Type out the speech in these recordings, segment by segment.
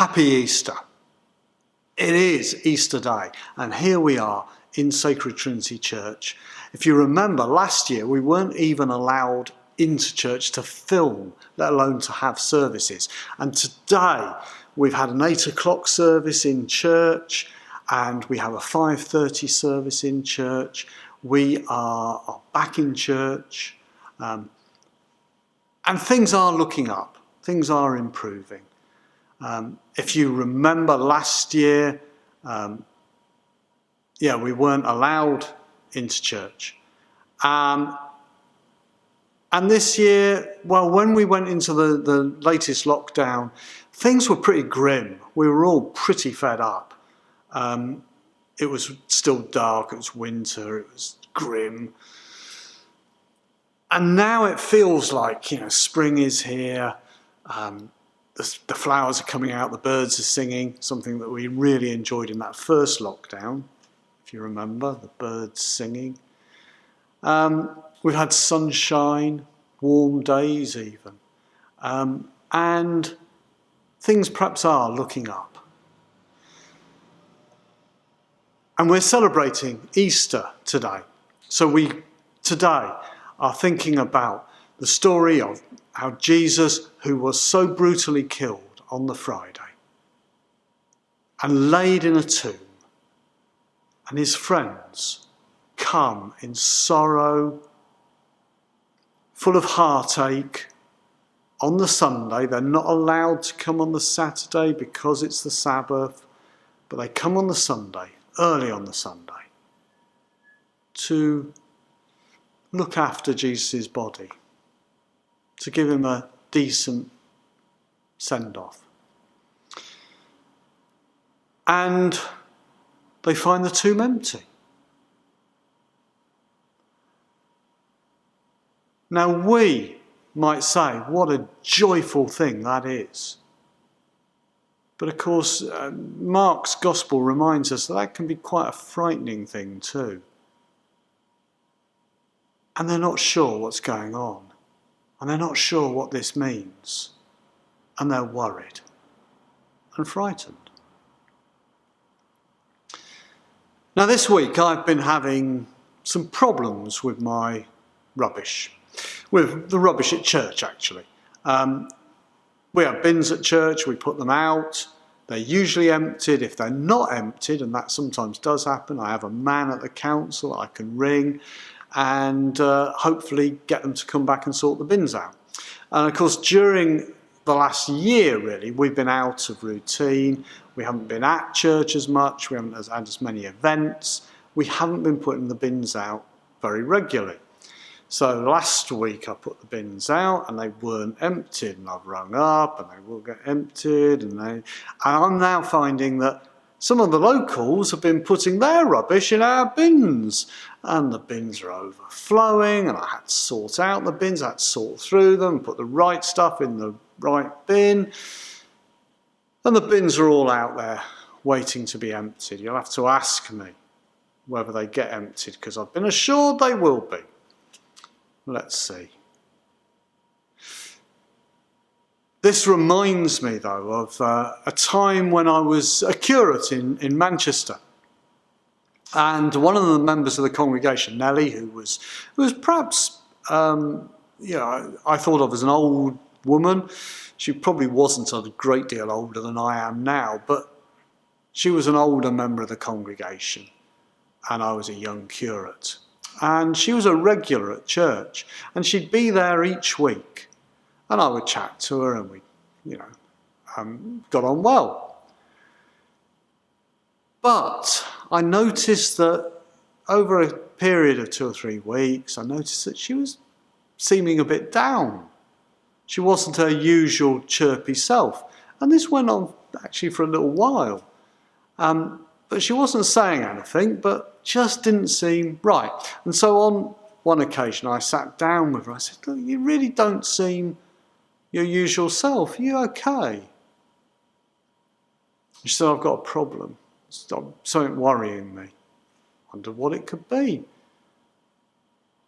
Happy Easter. It is Easter Day, and here we are in Sacred Trinity Church. If you remember, last year we weren't even allowed into church to film, let alone to have services. And today we've had an 8 o'clock service in church, and we have a 5:30 service in church. We are back in church, and things are looking up. Things are improving. If you remember last year, we weren't allowed into church. And this year, well, when we went into the latest lockdown, things were pretty grim. We were all pretty fed up. It was still dark, it was winter, it was grim. And now it feels like, spring is here. The flowers are coming out, the birds are singing, something that we really enjoyed in that first lockdown, if you remember, the birds singing. We've had sunshine, warm days even, and things perhaps are looking up. And we're celebrating Easter today. So we today are thinking about the story of how Jesus, who was so brutally killed on the Friday and laid in a tomb, and his friends come in sorrow, full of heartache, on the Sunday. They're not allowed to come on the Saturday because it's the Sabbath, but they come on the Sunday, early on the Sunday, to look after Jesus' body, to give him a decent send-off. And they find the tomb empty. Now we might say, what a joyful thing that is. But of course, Mark's Gospel reminds us that can be quite a frightening thing too. And they're not sure what's going on. And they're not sure what this means. And they're worried and frightened. Now this week I've been having some problems with my rubbish. With the rubbish at church, actually. We have bins at church, we put them out. They're usually emptied. If they're not emptied, and that sometimes does happen, I have a man at the council I can ring and hopefully get them to come back and sort the bins out. And of course, during the last year, really, we've been out of routine. We haven't been at church as much. We haven't had as many events. We haven't been putting the bins out very regularly. So last week I put the bins out and they weren't emptied, and I've rung up and they will get emptied, and I'm now finding that some of the locals have been putting their rubbish in our bins, and the bins are overflowing, and I had to sort out the bins, I had to sort through them, put the right stuff in the right bin, and the bins are all out there waiting to be emptied. You'll have to ask me whether they get emptied, because I've been assured they will be. Let's see. This reminds me, though, of a time when I was a curate in Manchester. And one of the members of the congregation, Nellie, who was perhaps, I thought of as an old woman. She probably wasn't a great deal older than I am now, but she was an older member of the congregation, and I was a young curate. And she was a regular at church, and she'd be there each week. And I would chat to her, and we, got on well. But I noticed that over a period of 2 or 3 weeks, I noticed that she was seeming a bit down. She wasn't her usual chirpy self. And this went on actually for a little while. But she wasn't saying anything, but just didn't seem right. And so on one occasion I sat down with her. I said, "Look, you really don't seem your usual self. Are you okay?" She said, "I've got a problem. Something worrying me. Wonder what it could be.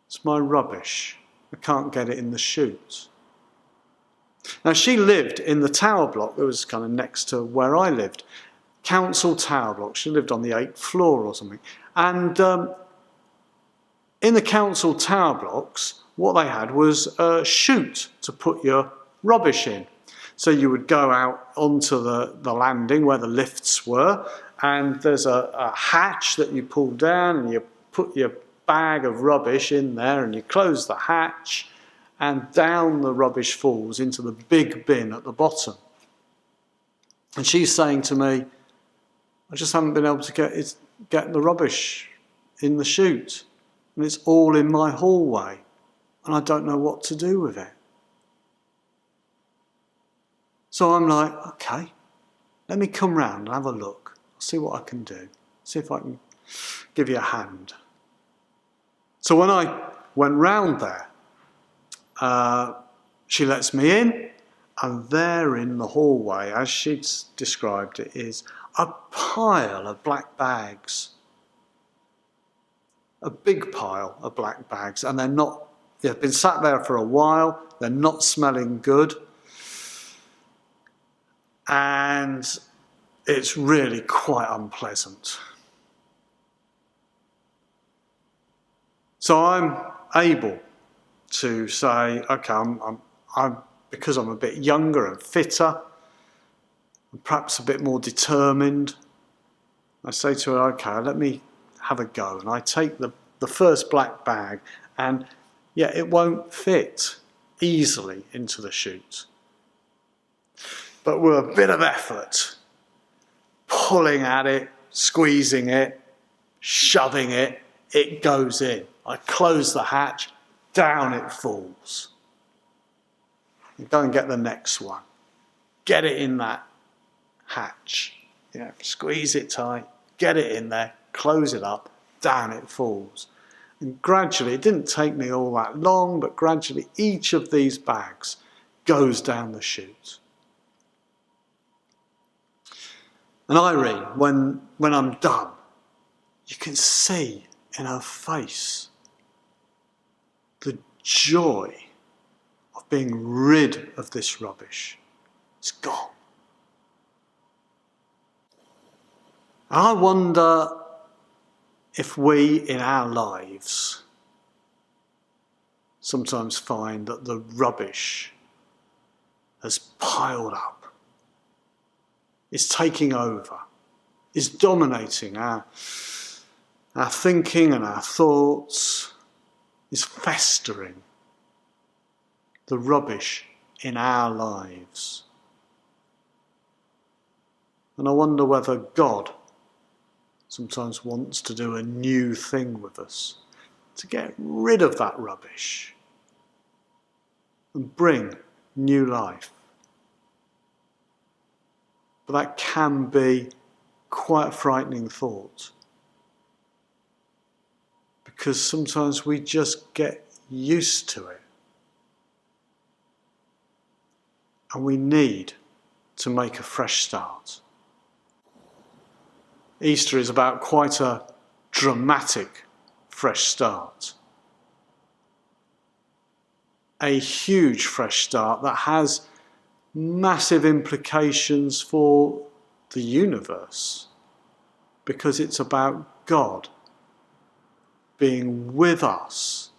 It's my rubbish. I can't get it in the chute." Now, she lived in the tower block that was kind of next to where I lived. Council tower block. She lived on the 8th floor or something. And in the council tower blocks, what they had was a chute to put your rubbish in. So you would go out onto the landing where the lifts were, and there's a hatch that you pull down, and you put your bag of rubbish in there, and you close the hatch, and down the rubbish falls into the big bin at the bottom. And she's saying to me, I just haven't been able to get the rubbish in the chute, and it's all in my hallway, and I don't know what to do with it. So I'm like, okay, let me come round and have a look. I'll see what I can do. See if I can give you a hand. So when I went round there, she lets me in, and there in the hallway, as she'd described it, is a pile of black bags. A big pile of black bags, and they've been sat there for a while, they're not smelling good, and it's really quite unpleasant. So I'm able to say, okay, I'm because I'm a bit younger and fitter, and perhaps a bit more determined, I say to her, okay, let me have a go. And I take the first black bag, and it won't fit easily into the chute. But with a bit of effort, pulling at it, squeezing it, shoving it, it goes in. I close the hatch, down it falls. And go and get the next one. Get it in that hatch. Squeeze it tight, get it in there, close it up, down it falls. And gradually, it didn't take me all that long, but gradually each of these bags goes down the chute. And Irene, when I'm done, you can see in her face the joy of being rid of this rubbish. It's gone. And I wonder if we in our lives sometimes find that the rubbish has piled up, is taking over, is dominating our thinking and our thoughts, is festering the rubbish in our lives. And I wonder whether God sometimes wants to do a new thing with us, to get rid of that rubbish and bring new life. But that can be quite a frightening thought, because sometimes we just get used to it, and we need to make a fresh start. Easter is about quite a dramatic fresh start. A huge fresh start that has massive implications for the universe, because it's about God being with us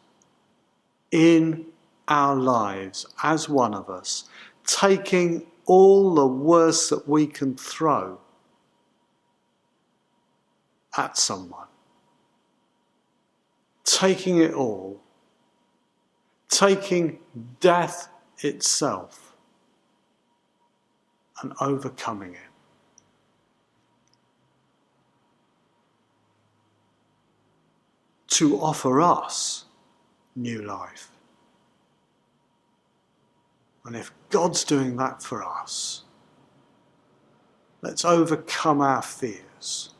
in our lives as one of us, taking all the worst that we can throw at someone, taking it all, taking death itself and overcoming it. To offer us new life. And if God's doing that for us, let's overcome our fears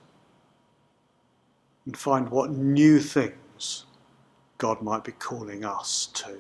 and find what new things God might be calling us to.